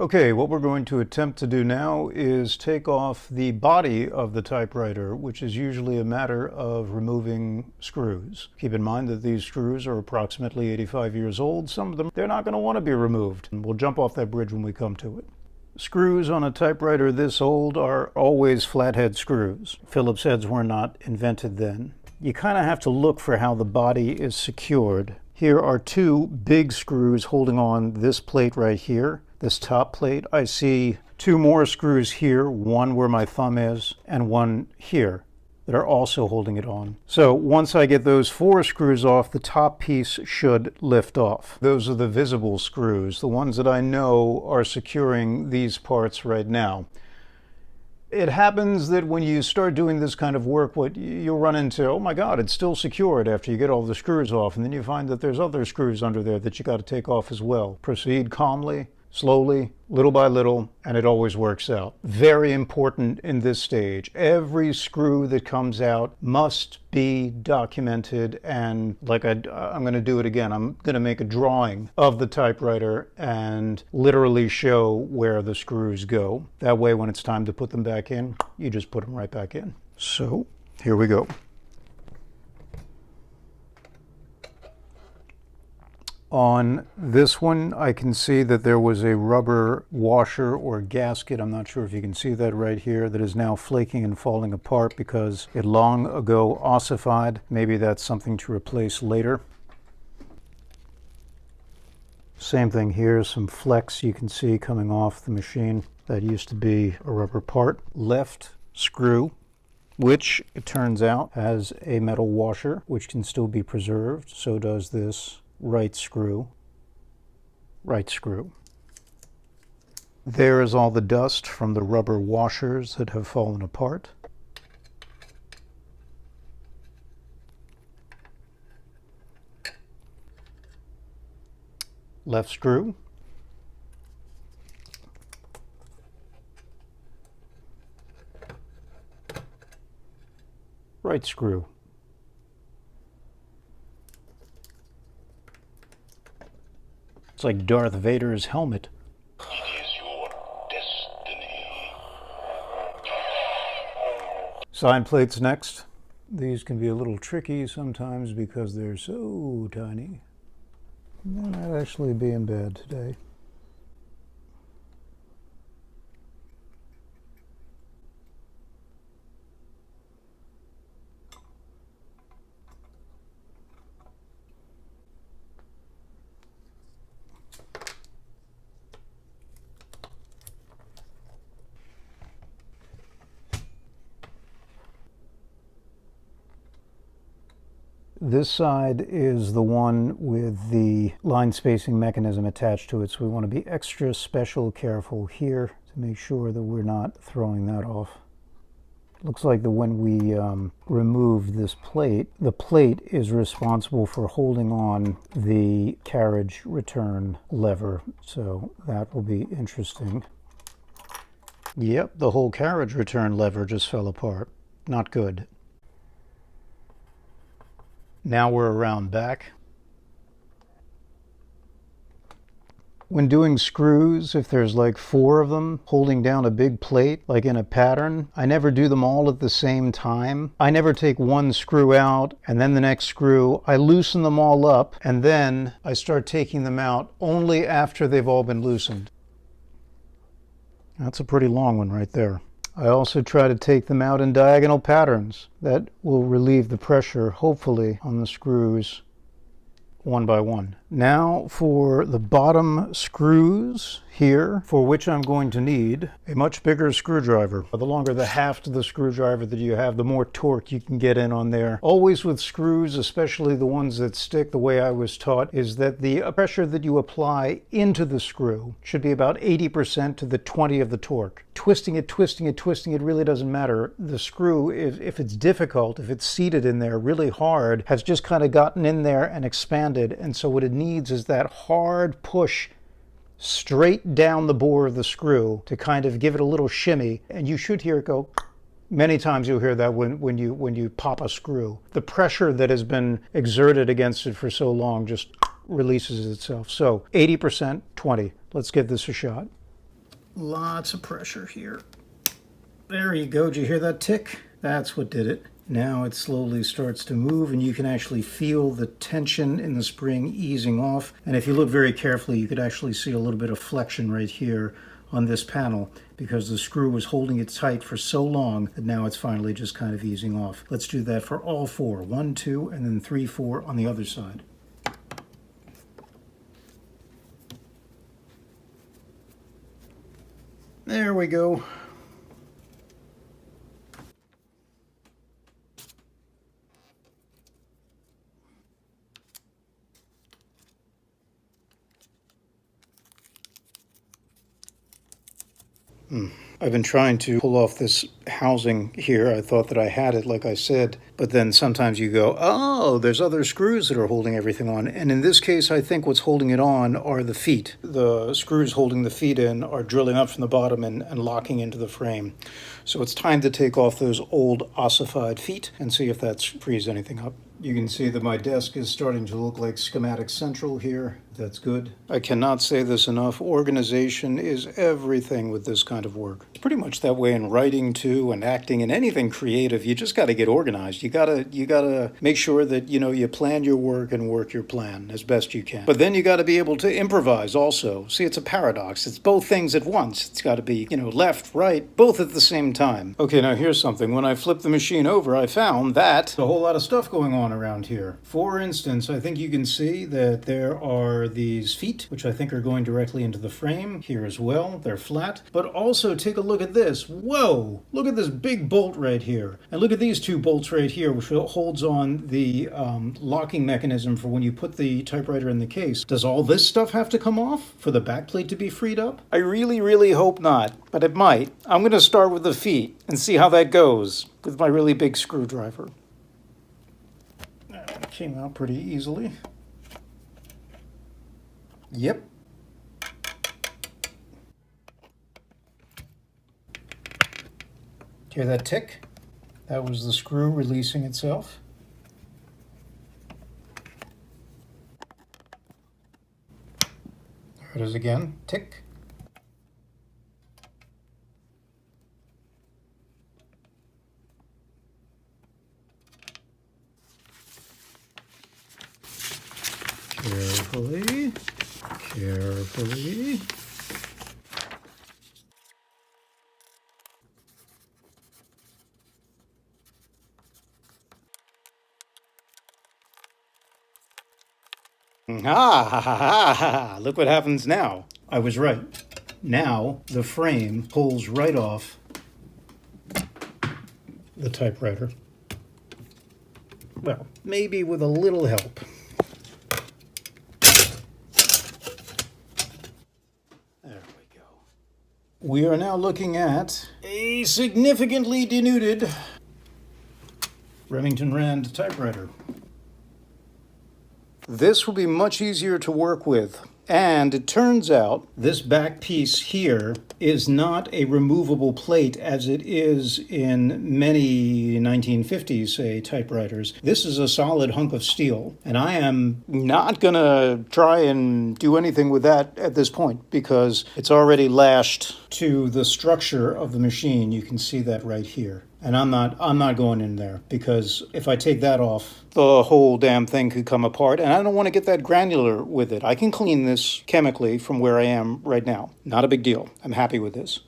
Okay, what we're going to attempt to do now is take off the body of the typewriter, which is usually a matter of removing screws. Keep in mind that these screws are approximately 85 years old. Some of them, they're not going to want to be removed. And we'll jump off that bridge when we come to it. Screws on a typewriter this old are always flathead screws. Phillips heads were not invented then. You kind of have to look for how the body is secured. Here are two big screws holding on this plate right here. This top plate. I see two more screws here, one where my thumb is and one here that are also holding it on. So once I get those four screws off, the top piece should lift off. Those are the visible screws, the ones that I know are securing these parts right now. It happens that when you start doing this kind of work, what you'll run into, oh my God, it's still secured after you get all the screws off, and then you find that there's other screws under there that you got to take off as well. Proceed calmly, slowly, little by little, and it always works out. Very important in this stage. Every screw that comes out must be documented, and like I'm going to do it again. I'm going to make a drawing of the typewriter and literally show where the screws go. That way, when it's time to put them back in, you just put them right back in. So, here we go. On this one, I can see that there was a rubber washer or gasket, I'm not sure if you can see that right here, that is now flaking and falling apart because it long ago ossified. Maybe that's something to replace later. Same thing here, some flecks you can see coming off the machine. That used to be a rubber part. Left screw, which it turns out has a metal washer, which can still be preserved. So does this right screw, right screw. There is all the dust from the rubber washers that have fallen apart. Left screw. Right screw. It's like Darth Vader's helmet. It is your destiny. Side plates next. These can be a little tricky sometimes because they're so tiny. They might actually be in bed today. This side is the one with the line spacing mechanism attached to it, so we want to be extra special careful here to make sure that we're not throwing that off. It looks like that when we remove this plate, the plate is responsible for holding on the carriage return lever, so that will be interesting. Yep, the whole carriage return lever just fell apart. Not good. Now we're around back. When doing screws, if there's like four of them holding down a big plate, like in a pattern, I never do them all at the same time. I never take one screw out and then the next screw. I loosen them all up and then I start taking them out only after they've all been loosened. That's a pretty long one right there. I also try to take them out in diagonal patterns. That will relieve the pressure, hopefully, on the screws one by one. Now for the bottom screws here, for which I'm going to need a much bigger screwdriver. The longer the haft of the screwdriver that you have, the more torque you can get in on there. Always with screws, especially the ones that stick, the way I was taught, is that the pressure that you apply into the screw should be about 80% to the 20 of the torque. Twisting it really doesn't matter. The screw, if it's difficult, if it's seated in there really hard, has just kind of gotten in there and expanded, and so what it needs is that hard push straight down the bore of the screw to kind of give it a little shimmy, and you should hear it go. Many times you'll hear that when you pop a screw. The pressure that has been exerted against it for so long just releases itself. So 80%, 20. Let's give this a shot. Lots of pressure here. There you go. Did you hear that tick? That's what did it. Now it slowly starts to move, and you can actually feel the tension in the spring easing off. And if you look very carefully, you could actually see a little bit of flexion right here on this panel, because the screw was holding it tight for so long that now it's finally just kind of easing off. Let's do that for all four. 1, 2, and then 3, 4 on the other side. There we go. I've been trying to pull off this housing here. I thought that I had it, like I said, but then sometimes you go, oh, there's other screws that are holding everything on. And in this case, I think what's holding it on are the feet. The screws holding the feet in are drilling up from the bottom and locking into the frame. So it's time to take off those old ossified feet and see if that frees anything up. You can see that my desk is starting to look like Schematic Central here. That's good. I cannot say this enough. Organization is everything with this kind of work. It's pretty much that way in writing too, and acting and anything creative. You just got to get organized. You gotta make sure that you plan your work and work your plan as best you can. But then you got to be able to improvise also. See, it's a paradox. It's both things at once. It's got to be left, right, both at the same time. Okay, now here's something. When I flipped the machine over, I found that a whole lot of stuff going on around here. For instance, I think you can see that there are these feet, which I think are going directly into the frame here as well. They're flat. But also take a look at this. Whoa! Look at this big bolt right here. And look at these two bolts right here, which holds on the locking mechanism for when you put the typewriter in the case. Does all this stuff have to come off for the backplate to be freed up? I really, really hope not, but it might. I'm going to start with the feet and see how that goes with my really big screwdriver. That came out pretty easily. Yep. Hear that tick? That was the screw releasing itself. There it is again. Tick. Carefully. Carefully. Look what happens now. I was right. Now the frame pulls right off the typewriter. Well, maybe with a little help. There we go. We are now looking at a significantly denuded Remington Rand typewriter. This will be much easier to work with. And it turns out this back piece here is not a removable plate as it is in many 1950s, say, typewriters. This is a solid hunk of steel. And I am not going to try and do anything with that at this point because it's already lashed to the structure of the machine. You can see that right here. And I'm not going in there because if I take that off, the whole damn thing could come apart. And I don't want to get that granular with it. I can clean this chemically from where I am right now. Not a big deal. I'm happy with this.